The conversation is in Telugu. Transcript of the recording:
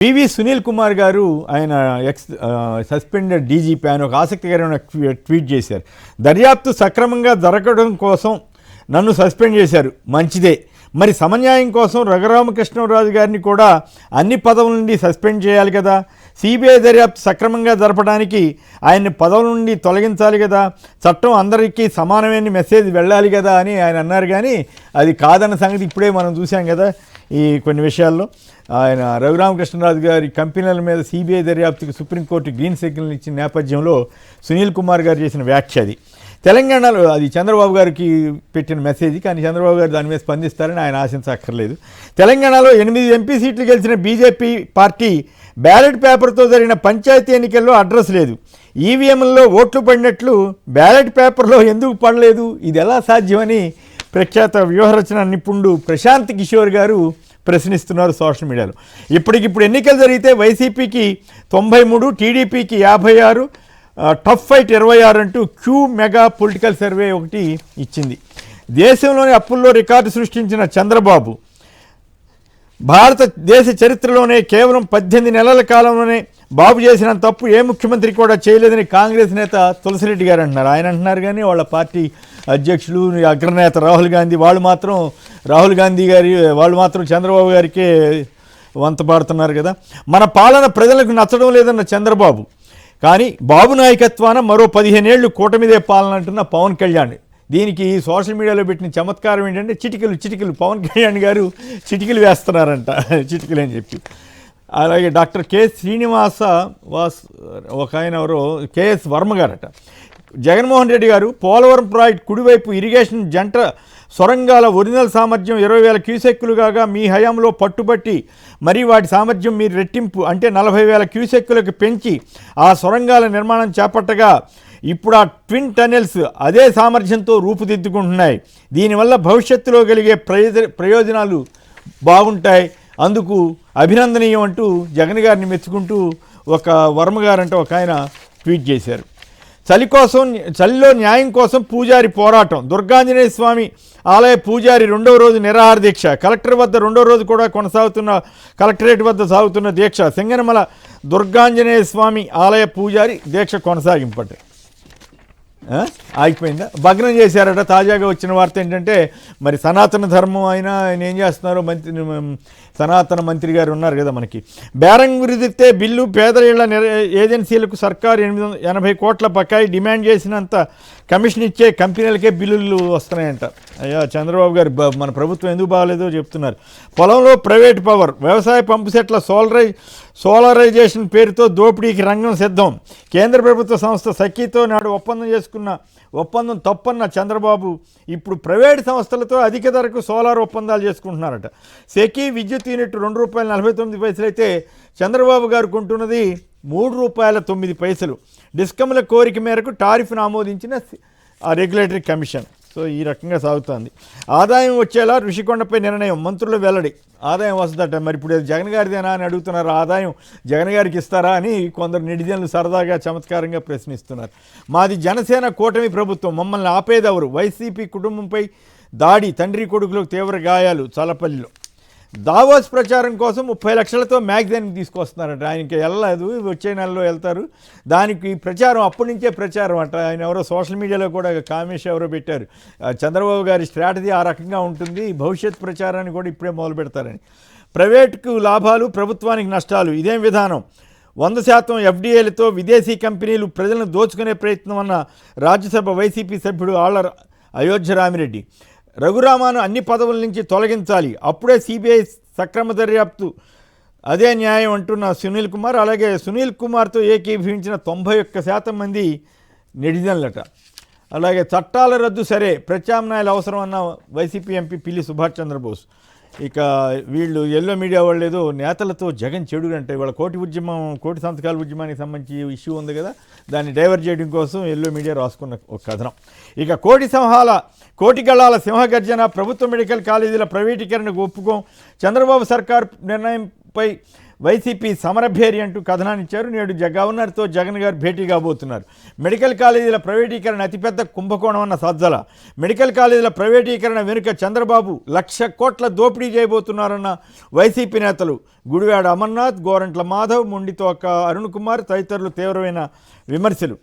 పివి సునీల్ కుమార్ గారు ఆయన సస్పెండెడ్ డీజీపీ ఆయన ఒక ఆసక్తికరమైన ట్వీట్ చేశారు. దర్యాప్తు సక్రమంగా జరగడం కోసం నన్ను సస్పెండ్ చేశారు, మంచిదే. మరి సమన్యాయం కోసం రఘురామకృష్ణరాజు గారిని కూడా అన్ని పదవుల నుండి సస్పెండ్ చేయాలి కదా. సిబిఐ దర్యాప్తు సక్రమంగా జరపడానికి ఆయన్ని పదవుల నుండి తొలగించాలి కదా. చట్టం అందరికీ సమానమైన మెసేజ్ వెళ్ళాలి కదా అని ఆయన అన్నారు. కానీ అది కాదన్న సంగతి ఇప్పుడే మనం చూసాం కదా. ఈ కొన్ని విషయాల్లో ఆయన రఘురామకృష్ణరాజు గారి కంపెనీల మీద సిబిఐ దర్యాప్తుకి సుప్రీంకోర్టు గ్రీన్ సిగ్నల్ ఇచ్చిన నేపథ్యంలో సునీల్ కుమార్ గారు చేసిన వ్యాఖ్య అది. తెలంగాణలో అది చంద్రబాబు గారికి పెట్టిన మెసేజ్, కానీ చంద్రబాబు గారు దాని మీద స్పందిస్తారని ఆయన ఆశించక్కర్లేదు. తెలంగాణలో 8 ఎంపీ సీట్లు గెలిచిన బీజేపీ పార్టీ బ్యాలెట్ పేపర్తో జరిగిన పంచాయతీ ఎన్నికల్లో అడ్రస్ లేదు. ఈవీఎంలలో ఓట్లు పడినట్లు బ్యాలెట్ పేపర్లో ఎందుకు పడలేదు, ఇది ఎలా సాధ్యమని ప్రఖ్యాత వ్యూహరచన నిపుణుడు ప్రశాంత్ కిషోర్ గారు ప్రశ్నిస్తున్నారు సోషల్ మీడియాలో. ఇప్పటికిప్పుడు ఎన్నికలు జరిగితే వైసీపీకి 93, టీడీపీకి 56, టఫ్ ఫైట్ 26 అంటూ క్యూ మెగా పొలిటికల్ సర్వే ఒకటి ఇచ్చింది. దేశంలోని అప్పుల్లో రికార్డు సృష్టించిన చంద్రబాబు భారతదేశ చరిత్రలోనే కేవలం 18 నెలల కాలంలోనే బాబు చేసిన తప్పు ఏ ముఖ్యమంత్రి కూడా చేయలేదని కాంగ్రెస్ నేత తులసిరెడ్డి గారు అంటున్నారు. ఆయన అంటున్నారు, కానీ వాళ్ళ పార్టీ అధ్యక్షులు అగ్రనేత రాహుల్ గాంధీ వాళ్ళు మాత్రం చంద్రబాబు గారికే వంత పాడుతున్నారు కదా. మన పాలన ప్రజలకు నచ్చడం లేదన్న చంద్రబాబు, కానీ బాబు నాయకత్వాన మరో 15 ఏళ్ళు కూటమిదే పాలన అంటున్న పవన్ కళ్యాణ్. దీనికి సోషల్ మీడియాలో పెట్టిన చమత్కారం ఏంటంటే చిటికలు పవన్ కళ్యాణ్ గారు చిటికలు వేస్తున్నారంట, చిటికలు అని చెప్పి. అలాగే డాక్టర్ కె శ్రీనివాస ఒక ఆయన ఎవరో కేఎస్ వర్మ గారట. జగన్మోహన్ రెడ్డి గారు పోలవరం ప్రాజెక్ట్ కుడివైపు ఇరిగేషన్ జంట సొరంగాల ఒరిజినల్ సామర్థ్యం 20,000 క్యూసెక్కులు కాగా మీ హయాంలో పట్టుబట్టి మరి వాటి సామర్థ్యం మీరు రెట్టింపు అంటే 40,000 క్యూసెక్కులకు పెంచి ఆ సొరంగాల నిర్మాణం చేపట్టగా ఇప్పుడు ఆ ట్విన్ టనెల్స్ అదే సామర్థ్యంతో రూపుదిద్దుకుంటున్నాయి. దీనివల్ల భవిష్యత్తులో కలిగే ప్రయోజనాలు బాగుంటాయి, అందుకు అభినందనీయం అంటూ జగన్ గారిని మెచ్చుకుంటూ ఒక వర్మ గారంటే ఒక ఆయన ట్వీట్ చేశారు. చలిలో న్యాయం కోసం పూజారి పోరాటం. దుర్గాంజనేయ స్వామి ఆలయ పూజారి 2వ రోజు నిరాహార దీక్ష. కలెక్టర్ వద్ద 2వ రోజు కూడా కలెక్టరేట్ వద్ద సాగుతున్న దీక్ష. సింగనమల దుర్గాంజనేయ స్వామి ఆలయ పూజారి దీక్ష కొనసాగింపట ఆగిపోయిందా, భగ్నం చేశారట. తాజాగా వచ్చిన వార్త ఏంటంటే మరి సనాతన ధర్మం అయినా ఆయన ఏం చేస్తున్నారో సనాతన మంత్రి గారు ఉన్నారు కదా మనకి. బేరం గురిదితే బిల్లు పేదల ఇళ్ల ఏజెన్సీలకు సర్కారు 880 కోట్ల బకాయి డిమాండ్ చేసినంత కమిషన్ ఇచ్చే కంపెనీలకే బిల్లులు వస్తున్నాయంట. అయ్యా చంద్రబాబు గారు మన ప్రభుత్వం ఎందుకు బాగాలేదో చెప్తున్నారు. పొలంలో ప్రైవేట్ పవర్, వ్యవసాయ పంపు సెట్ల సోలరైజేషన్ పేరుతో దోపిడీకి రంగం సిద్ధం. కేంద్ర ప్రభుత్వ సంస్థ సఖీతో నాడు ఒప్పందం తప్పన్న చంద్రబాబు ఇప్పుడు ప్రైవేట్ సంస్థలతో అధిక ధరకు సోలార్ ఒప్పందాలు చేసుకుంటున్నారట. సెకీ విద్యుత్ యూనిట్ ₹2.49 అయితే చంద్రబాబు గారు కొంటున్నది ₹3.09. డిస్కమ్ల కోరిక మేరకు టారిఫ్ను ఆమోదించిన రెగ్యులేటరీ కమిషన్. సో ఈ రకంగా సాగుతోంది. ఆదాయం వచ్చేలా ఋషికొండపై నిర్ణయం, మంత్రుల వెల్లడి. ఆదాయం వస్తుందట. మరి ఇప్పుడు జగన్ గారిదేనా అని అడుగుతున్నారు. ఆదాయం జగన్ గారికి ఇస్తారా అని కొందరు నెటిజన్లు సరదాగా చమత్కారంగా ప్రశ్నిస్తున్నారు. మాది జనసేన కూటమి ప్రభుత్వం, మమ్మల్ని ఆపేదెవరు? వైసీపీ కుటుంబంపై దాడి, తండ్రి కొడుకులకు తీవ్ర గాయాలు చలపల్లిలో. దావోస్ ప్రచారం కోసం 30 లక్షలతో మ్యాగజైన్ తీసుకొస్తున్నారట. ఆయనకి వెళ్ళలేదు, వచ్చే నెలలో వెళ్తారు. దానికి ప్రచారం అప్పటి నుంచే ప్రచారం అంట. ఆయన ఎవరో సోషల్ మీడియాలో కూడా కామేష్ ఎవరో పెట్టారు, చంద్రబాబు గారి స్ట్రాటజీ ఆ రకంగా ఉంటుంది, భవిష్యత్ ప్రచారాన్ని కూడా ఇప్పుడే మొదలు పెడతారని. ప్రైవేట్కు లాభాలు, ప్రభుత్వానికి నష్టాలు, ఇదేం విధానం? 100% ఎఫ్డీఏలతో విదేశీ కంపెనీలు ప్రజలను దోచుకునే ప్రయత్నం అన్న రాజ్యసభ వైసీపీ సభ్యుడు ఆళ్ల అయోధ్య రామిరెడ్డి. రఘురామాను అన్ని పదవుల నుంచి తొలగించాలి, అప్పుడే సిబిఐ సక్రమ దర్యాప్తు, అదే న్యాయం అంటున్న సునీల్ కుమార్. అలాగే సునీల్ కుమార్తో ఏకీభవించిన 91% మంది నెటిజన్లట. అలాగే చట్టాల రద్దు సరే, ప్రత్యామ్నాయాలు అవసరం అన్న వైసీపీ ఎంపీ పిల్లి సుభాష్ చంద్రబోస్. ఇక వీళ్ళు ఎల్లో మీడియా వాళ్ళు ఏదో నేతలతో జగన్ చెడు అంటే ఇవాళ కోటి సంతకాల ఉద్యమానికి సంబంధించి ఇష్యూ ఉంది కదా, దాన్ని డైవర్ట్ చేయడం కోసం ఎల్లో మీడియా రాసుకున్న ఒక కథనం. ఇక కోటి గళాల సింహగర్జన, ప్రభుత్వ మెడికల్ కాలేజీల ప్రైవేటీకరణకు ఒప్పుకోం, చంద్రబాబు సర్కార్ నిర్ణయంపై వైసీపీ సమరభేరి అంటూ కథనాన్ని ఇచ్చారు. నేడు గవర్నర్తో జగన్ గారు భేటీ కాబోతున్నారు. మెడికల్ కాలేజీల ప్రైవేటీకరణ అతిపెద్ద కుంభకోణం అన్న సజ్జల. మెడికల్ కాలేజీల ప్రైవేటీకరణ వెనుక చంద్రబాబు 1,00,000 కోట్ల దోపిడీ చేయబోతున్నారన్న వైసీపీ నేతలు. గుడివాడ అమర్నాథ్, గోరంట్ల మాధవ్, మొండితోక అరుణ్ కుమార్ తదితరులు తీవ్రమైన విమర్శలు.